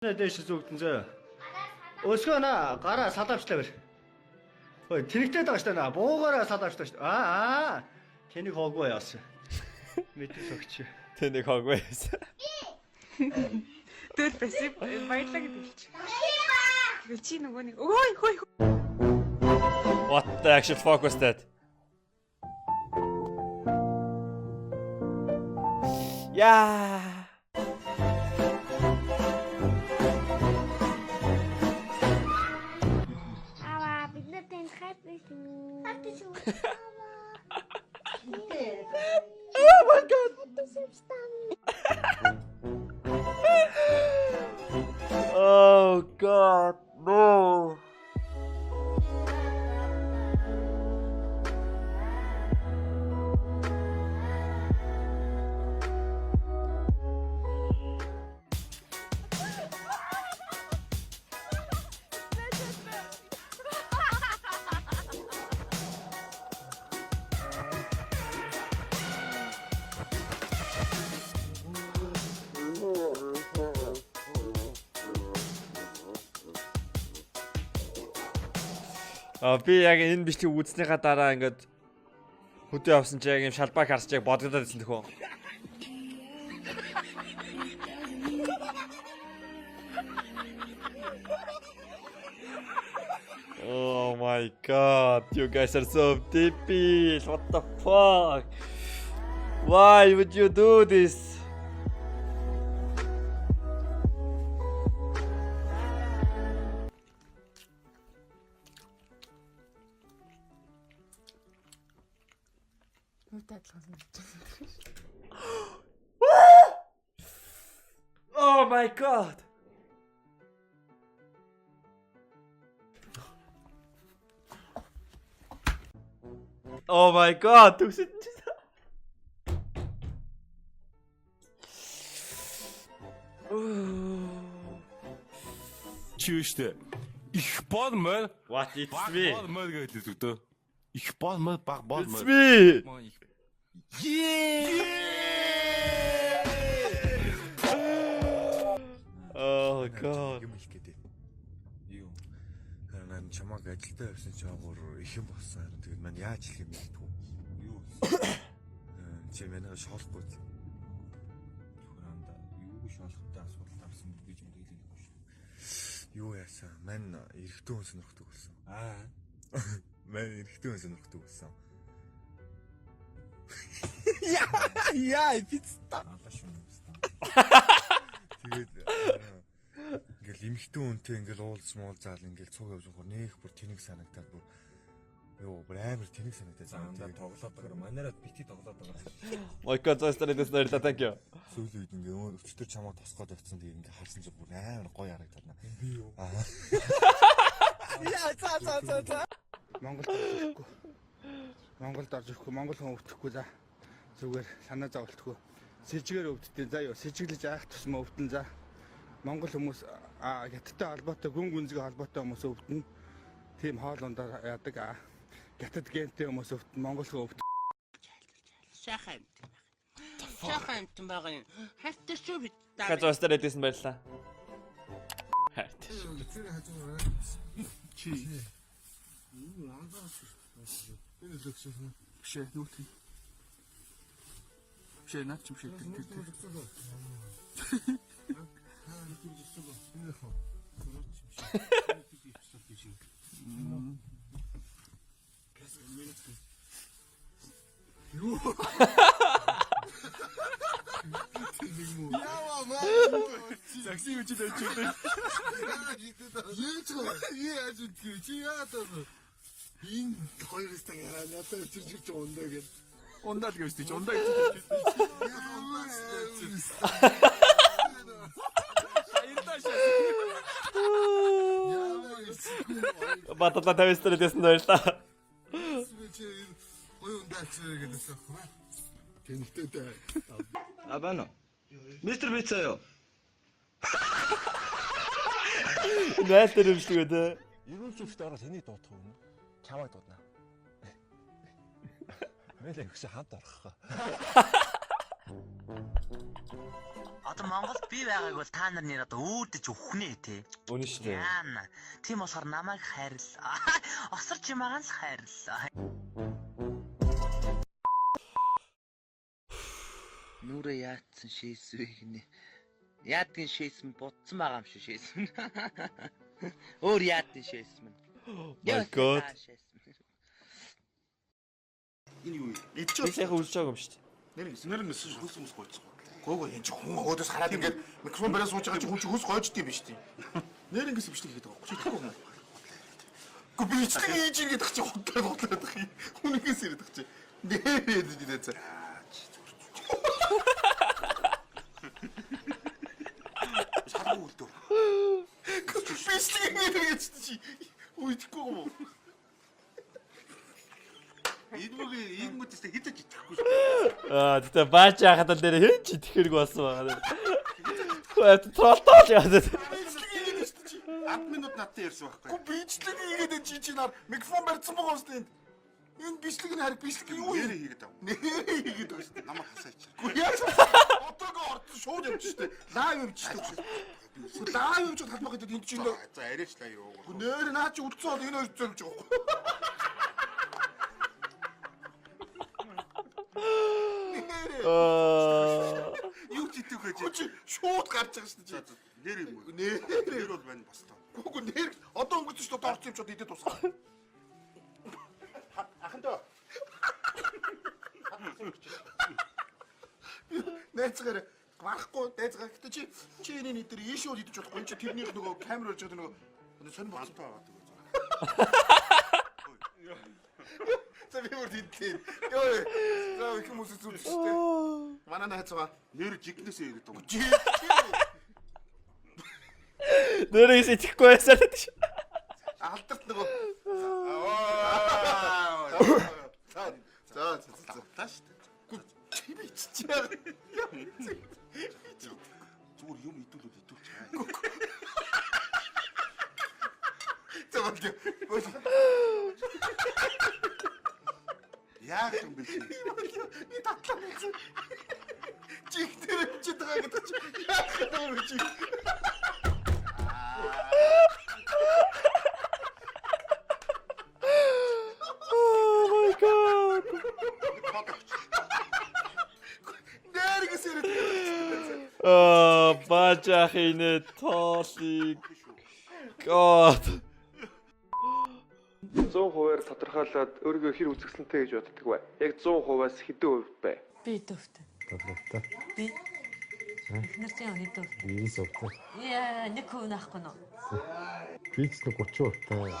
Дэш зүгтэн зөө. Өсгөө на гараа салавчлаа бэр. Ой, тэнэгтэй даа штэ на. Буугаараа салавчлаа штэ. Тэнийг хоогүй яасан. Мэдээс өгч. Тэнийг хоогүй яасан. Дөр пассив баярлаа гэдэг хэлчих. Тэгэл чи нөгөө нэг ой хой. What the actual fuck was that? Yeah. Аваа бид нар тэнд хайпсан. Хатчих. Oh my god. Oh god, no. Би яг энэ бичлэг үзснийхаа дараа ингээд хөдөө явсан чи яг юм шалбаа харсч яг бодогдоод байсан тэхүү. Oh my god, you guys are so deep. What the fuck? Why would you do this? Oh my god. Oh my god. Чи штэ. Их бол мөр. What, it's Баг me. бол мөр гэдэг өгдөө. Их бол мөр, баг бол It's мөр. me. Oh god. юм их гэдэг. Юу. Харин чамаг ажилдаа явсан ч аагаар их юм болсон. Тэгээд мань яаж хэлэх юм бэ? Юу. Чи манай шоолохгүй. Хуранда юу шоолохтой асуудал гарсан гэж мэдээлэл өгсөн. Юу яасан? Мань эрэгтэй хүн сонирхдаг болсон. Мань эрэгтэй хүн сонирхдаг болсон. Яа, пицца. Тэгээд ингээл эмхтэн үнтэй ингээл уулз заал ингээл цуг явж байгаа нэх бүр тэнэг санагдаад бүр ёо бүр амар тэнэг санагдаад заамдаа тоглоод байгаа. Манайраад бити тоглоод байгаа. My god, so started this night. Thank you. Сүүл үед ингээ өчтөр чамаа тосгоод явцсан тэгээд ингээ харсан чи бүр амар гоё харагдаад наа. Би юу? Яа за. Монголд орж ирэхгүй, монгол хүн өвдөхгүй за. Зүгээр санаа зовлтгүй. Сэжгээр өвддөө за юу, сэжиглэж аах тусмаа өвдөн за. Монгол хүмүүс хятадтай холбоотой, гүн гүнзгий холбоотой хүмүүс өвдөн. Тим хоолундаар яадаг хятад гентэй хүмүүс өвдөн, монгол хүн өвдөн. Сайхан амтан байгаа юм. Хайртай шүү бид. Хажуу старted this байлаа. Чи. Энэ лөгсөв. Бишээ нүгт. Бишээ наач юм шиг тэр. Яа маа. Такси үчи дэвчээ. Яаж үгүй чи яатаа. Энэ хоёроос тагаараа надад чирчирч ундаа гэж. Ундаа л гэж ундаа гэж. Баталаа тавьстал дэсэн байлаа. Ой ундаа чирэг гэсэн юм. Тэнхтэй. Абано. Мистер Бицаа юу? Найлтэр юмшгүй дээ. Ерөн зөвхөн ороо тэний дуутах юм. Чамайг дуудана. Мэлээ хөшө хамт орох. Одоо Монголд би байгааг бол та нар нэр одоо үүдэж өхнээ те. Үнэн шүү дээ. Яана. Тийм болохоор намайг хайрл. Осорч юмаганс хайрл. Нүрэ яатсан шээсвэ гинэ. Яадгийн шээсмэн бутсан байгаа юм шиг шээсмэн. Өөр яадгийн шээсмэн. My god. Энэ юу? Би сайхан үзэж байгаа юм шүү дээ. Нэр нэсэн хөлс хүмүүс гойцсон. Гойго энэ ч хүн өөдөөс хараад ингээд микрофон бариад сууж байгаа чи хүн чи хөлс гойждгийм биш тийм. Нэр ингээс бичлэг хийгээд байгаа. Чи тэгэхгүй юм. Гү бичлэг хийж ирээд тах чи хутлаад тах юм. Хүн ингээс ирээд тах чи. Нэр идээд за. Шаргуу үлдөө. Бичлэг хийгээд чи. Үйдэхгүй юм уу? Энэ мөдөс хэдэж итгэхгүй шүү. Тэгтээ баач яхад л дээр хэн ч итгэхэрэг болсон байгаа. Хөөе тролтол яагаад. Админууд надад ярьсан байхгүй. Гү бичлэг хийгээд чи нар микрофон барьсан байгаа юм шүү дээ. Энэ бичлэг нь харин бичлэг юу нэрээ хийгээд байгаа. Нэрээ хийгээд байгаа шүү дээ. Намайг хасаач. Гү яаж одоогоо орсон шууд явж шүү дээ. Лайв явж шүү дээ. Лайв явж талбай гэдэг энэ чинь. За арайч лайв юу. Гү нэр наа чи үлдсэн бол энэ хоёр зөвж байгаа. Юу ч итгэх гэж. Чи шууд гарч байгаа шүү дээ. Нэр юм уу? Нэр бол байна бас таа. Гүг нэр одоо өнгөц шүү дээ. Орч юм ч идэ тусгаа. Ахандаа. Найцгаар гарахгүй найцгаар гэхдээ чи энэ нэтэр ийшүүд идэж болохгүй. Чи тэрнийх нөгөө камер болж байгаа нөгөө сонир болтой байгаа. За би өөр идэлээ. Йоо. За их хүмүүс үзүүлчихтэй. Манай найцгаа нэр жигнэсээ ирээд байгаа. Нэрээс итгэхгүй байсан л дээ. Алдарт нөгөө. За. Тааш. Чи би чи яа. Зүгээр юм идүүлээд идүүлж байгаа. За. Яа юм бэ чи? Би татлаа. Чих тэр чи тага гэдэг чи. Яа юм чи? Oh my god. Нэргээс ирээд. Бачахине тоолиг. God. 100%-аар тодорхойлоод өөрийгөө хэр үзэсгэлэнтэй гэж боддог вэ? Яг 100%-аас хэдэн хувь бэ? Би төвтэй. Тоглолттой. Би. Эхнэр тийм хэдэн? 90%. Яа, нэг хөв наахгүй нөө. Би ч 30%-тай.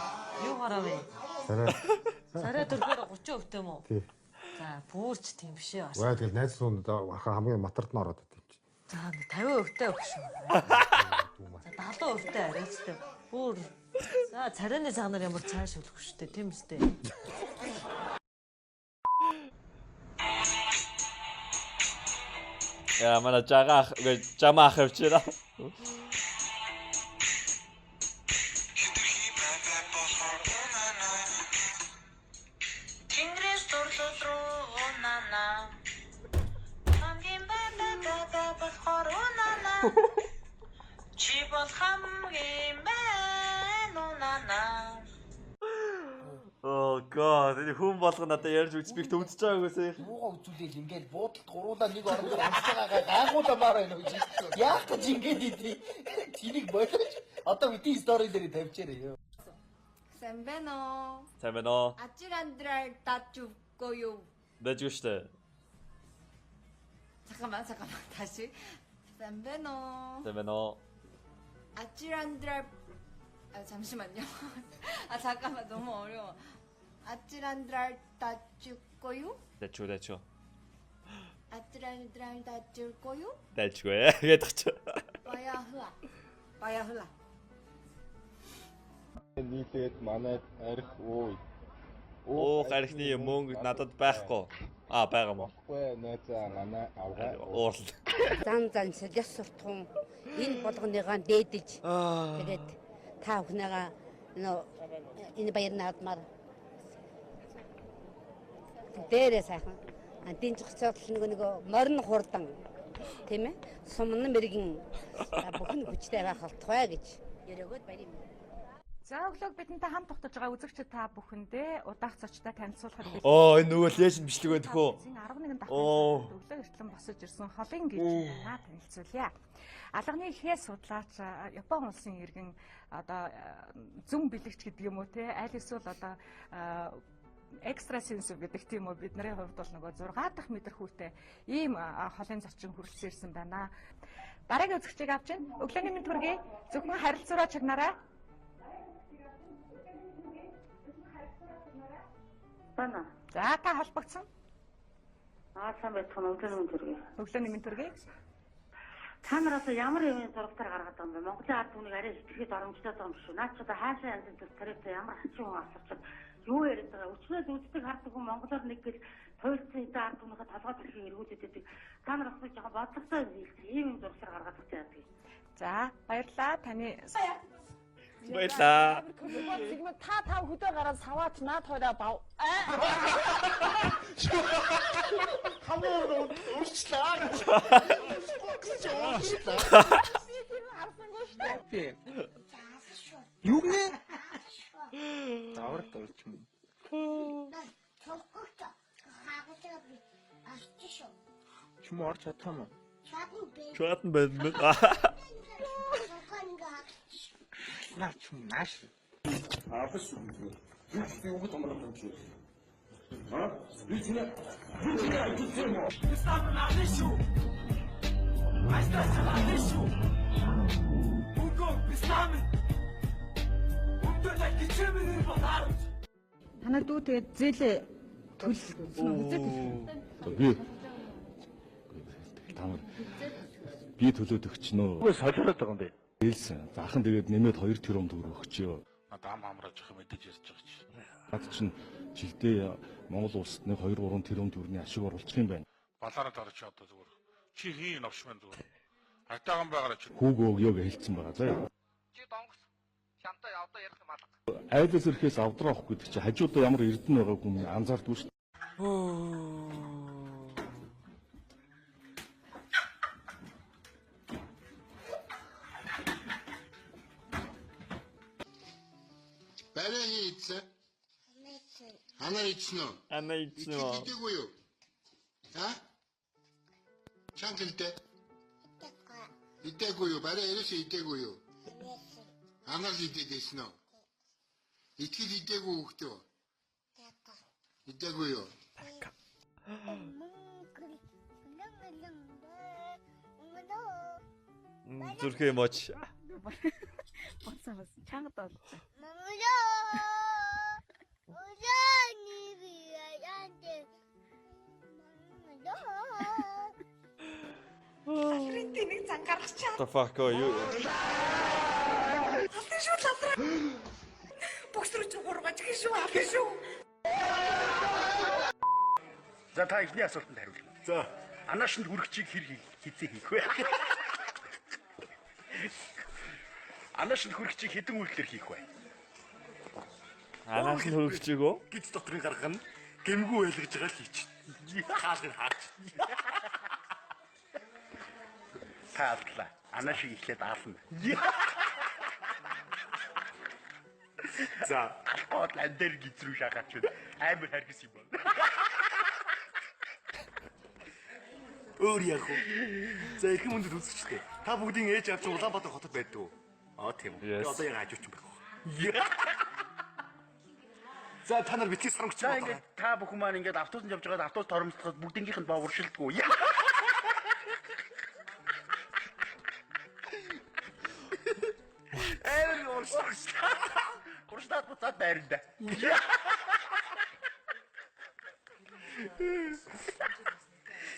Юу гарав вэ? Сарай дөрвөр 30%-тай юм уу? Тий. За, бүрч тийм биш ээ. Ваа тэгэл найз суунд хамгийн матард нь ороод идэв чи. За, 50%-тай өгч шүү. За, 70%-тай арайцтай. Бүр. За, царайны цагнаар ямар цааш үлэх штэ, тийм үстэй. Яа, манай жамаах явчихлаа. Тэнгэрээс дурлал руу унана. Хамгийн бата болохоор унана. Чи бол хамгийн байна унана. Oh god, энэ хүн болгоно надад ярьж үзбих төвдөж байгаагүйсээ. Юугаа үзүүлээл ингээл буудалд гуруулаа нэг орон дээр амсаж байгаа гайхуулмаар байна уу гэж. Яах гэж ингээд идэв. Тэнийг болооч. Одоо бидний стори дээр тавьчаарай. Сайн байна уу? Сайн байна уу? 아찔한들 다 죽고요. Байж штэ. 잠깐만 다시. сайн байна уу? Сайн байна уу? 아찔한들 잠시만요. 잠깐만 너무 어려워. 아찔한들 다 죽고요. Дэчүү. 아찔한들 다 죽고요. Дэчгүй гэдэг чи. Баяа хла. Нийлээд манай арх өө. Архины мөнгө надад байхгүй. Байгаа мó. Гүй найзаа манай авгаа. Уурал. Зан сэлэс суртахун энэ болгоныгаа дээдэж тэгээд та бүхнийгаа энэ баяр наадмаар дээрээ сайхан динж цогцол нэг морин хурдан тийм ээ сумны мэрэгэн бүхэн хүчтэй байх болтугай гэж өрөөгд баяр юм. За өглөөг бидэнтэй хамт тогтож байгаа үзэгчид та бүхэндээ удаах зочтой танилцуулахад бид Энэ нөгөө лэжен бичлэг байдаг хөө. 11 давхар өглөө эртлэн босож ирсэн холын гэж байна танилцуулъя. Алганы ихээ судлаач Япон улсын иргэн одоо зүм бэлэгч гэдэг юм уу те аль эсвэл одоо экстрасенсив гэдэг тийм үү бидний хувьд бол нөгөө 6 дахь мэдрэхүйтэй ийм холын зочин хүрэлцэн ирсэн байна. Дараагийн үзэгчийг авч ийн өглөөний мэнд хүргэе. Зөвхөн харилцаараа чагнараа. Бана. За та холбогдсон. Сайн байцгаана өглөөний мэнд хүргэе. Өглөөний мэнд хүргэе. Та нараас ямар юм зурагтаар гаргаад байгаа юм бэ? Монголын ард түмнийг арай хэтэрхий доромжтой байгаа юм шүү. Наад чи одоо хаашаа янз бүр тариатай ямар хачин хүн асарч юу яриад байгаа. Өчнөөс үздэг хардаг хүн монголоор нэг гэл туйлцсан эдэн ард түмнийхээ толгой төрхийг эргүүлээд байдаг. Та нараас би жоохон бодлоготой ийм юм зурагтаар гаргаад байгаа яадаг. За баярлаа таны Баярлаа. Зигмэ та хөдөө гараад саваач наад хоёроо бав. Хамаа уучлаа. Юу гэнэ? Давар дурч юм. Толгойд хаагдаг би ачиж шүү. Чим орч чадхаа. Чуатан байна. Наач нааш. Аавс юм. Би уг томроо юм. Аа? Би чинь Танаа дүү тэгээд зээлээ төлсөн үү? Би төлөөд өгч нөө. үгүй солиороод байгаа юм бэ. Ээлсэн. Захан тэгээд нэмээд 2 тэрбум төгрөг өгчөө. Надаа амраж явах мэдээж ярьж байгаа чи. Наад чинь жилдээ Монгол улсад нэг 2-3 тэрбум төгрөгийн ашиг оруулах юм байна. Балаараа дараач одоо зүгээр. Чи хийн авшман зүгээр. Хайтаахан байгаараа чи. Хүүгөө өгөө гэж хэлсэн байгаа заа. Чи донгос чамтай явдаа ярих юм алга. Айлс өрхөөс авдрах гэдэг чи хажуудаа ямар эрдэнэ байгааг юм анзаардгүй шүү. Барай хийцээ. Анаа ичнэ. Анаа ичнэ. Итгэдэггүй юу? Аа? Чангэлдэ. Итгэдэггүй юу? Барай ерөөсөө итгэдэггүй юу? Анаа итгэдэгсэн үү? Итгэл итгэдэггүй хөхтөө. Итгэдэггүй юу? Зүрхээ моч. Босоо чангад бол. Алрынтын нэг зан гаргаж чаа. The fuck are you? Алрын шүү лавраа. Боксруу ч гургаж гэх шүү алрын шүү. За та ихний асуултанд хариулна. За анаашнд хүрэгчийг хизээ хийх вэ? Анаашнд хүрэгчийг хэдэн үйлдэлээр хийх вэ? Анаашнд хүрэгчийг үү? Гиз дотрын гаргана. Гэмгүй байлгаж байгаа л хийч. Хаалгын хаач. Таалла. Анаашиг ихлээд аална. За, алкол андэр гизрүү шахаач. Амар харгис юм байна. Өөр яг уу. За их хүндэд үзчихтэй. Та бүгдийн ээж авч Улаанбаатар хотод байдаг уу? Тийм үү. Одоо яг хажууч юм байх. За та нар битгий сарамгч байна. Ингээд та бүхэн маань ингээд автобусанд явж байгаад автобус торомслоход бүгднгийнх нь боо уршилдгүй. Уршилдаад буцаад байранда.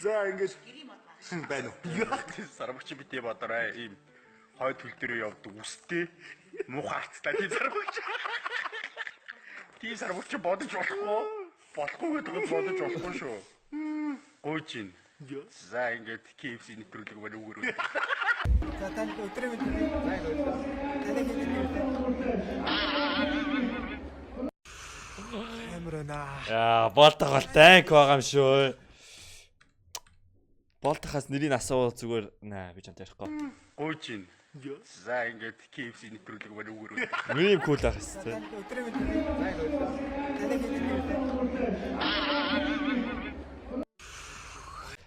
За ингэж байна уу? Сарамгч битээ бодорой. Ийм хойд хөл дээр явдаг үстэй муухай хацтай тийм сарамгч. Тийм сарамгч бодож болохгүй гэдэгт бодож болохгүй шүү. Гойж ийн. За ингэж KFC нэвтрүүлэг байна үгээр. За танд өдрийн мэнд. Амрана. Яа, болтогол танк байгаа юм шүү. Болтохоос нэрийг асуу зүгээр наа би чамтай ярихгүй. Гуйж ийн. За ингээд KFC нэвтрүүлэг мань өгөрөө. Миний юм кул ах хэвчээ.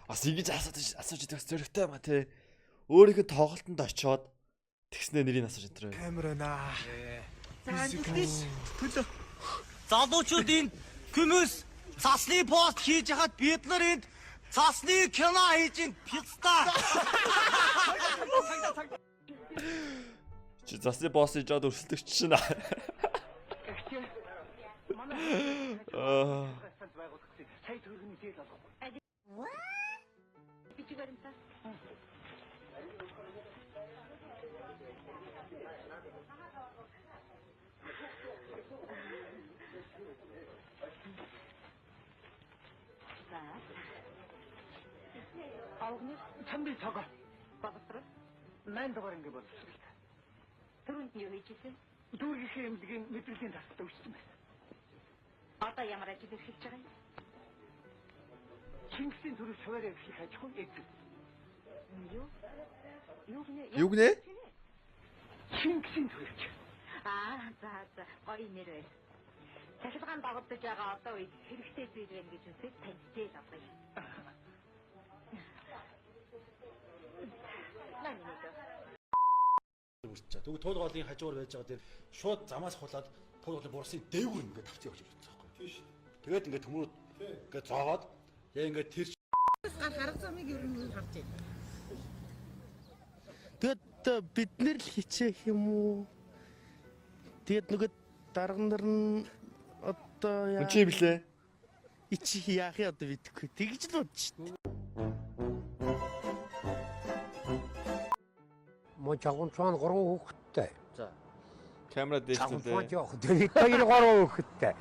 Ас ингэж асууж идэх зөрөгтэй маа тий. Өөрийнхөө тоглолтод очиод тэгснэ нэрийг асууж энэ. Камер наа. Залуучуудын хүмүүс цасны пост хийж хахад бид нар энд цасны кино хийж ин писта. Чи засны босс ижод өрсөлдөгч чинь. Авгны 참비 저거. багтрал 8 дугаар ингэ болчихсон. Түрүүнд нь юу хийжсэн? Дүүргийн хэмжээгийн мэдрэглийн тасалтай үүссэн байсан. Одоо ямар ажил хийж байгаа юм? Чингисийн төрөв шаваараа их ажихгүй эд. Юу гэнэ? Чингисийн төрөвч. За гоё нэр байна. Цахилгаан дагагдаж байгаа одоо үед хэрэгтэй зүйл байна гэж үсэж таньжээ л авах юм. Тэгвэл туул голын хажуугаар байж байгаа дээр шууд замаас хулаад туул голын бурсын дээгүүр ингээд тавцсан явж байгаа байхгүй. Тийм шүү. Тэгээд ингээд төмөрөд ингээд зоогоод яг ингээд тэр харах замыг ер нь харж байна. тэгээд бид нэр л хичээх юм уу? Тэгээд нөгөө дарга нар нь одоо яа. Чи блэ? Ичи яах юм одоо бидэхгүй. Тэгж л бодож шүү. Мо чагунцаан 3 хүүхэдтэй. За. Камера дээшлээ. Тэр 2 3 хүүхэдтэй.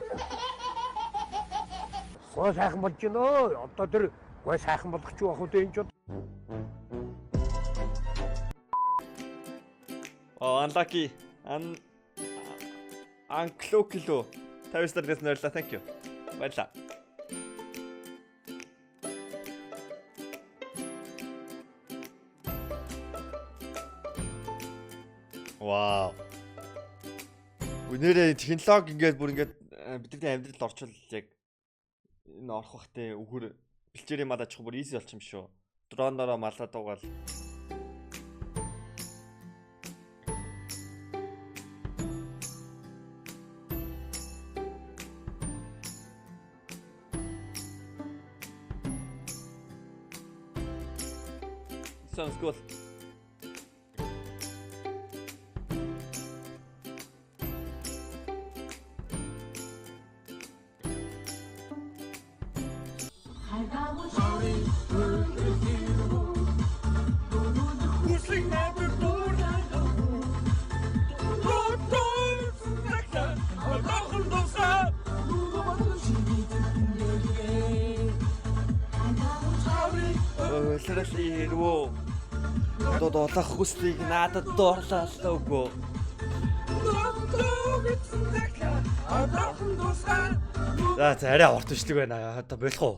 Гой сайхан болж байна өө. Одоо тэр гой сайхан болгоч юу ах үү энэ ч. Unlucky. Анклокило. 50 стардаас нөрлөө. Thank you. Баярлалаа. Вау. Үнээрээ технологи ингээд бүр ингээд бидний амьдралд орчвол яг энэ орох бахтай өгөр бэлчээрийн мал аж ахуй бүр easy болчих юм шүү. Дронороо малаа дуугаал. Sounds good. Лэрэлэрвөө додолох хүслийг надад дуурлаалаагүй. За арай орточдөг байна. Одоо болох уу?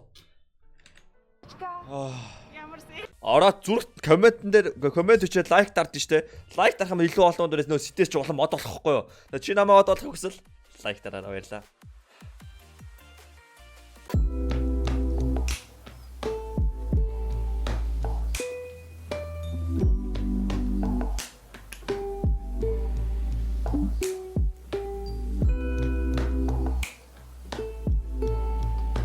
Ороод зүрх комментэн дээр коммент өчөөд лайк дардсан штэ. Лайк дарах юм илүү олон дээрээс нөө сэтээс ч улам мод болохгүй юу? Чи намайг мод болох хүсвэл лайк дараарай баярлаа.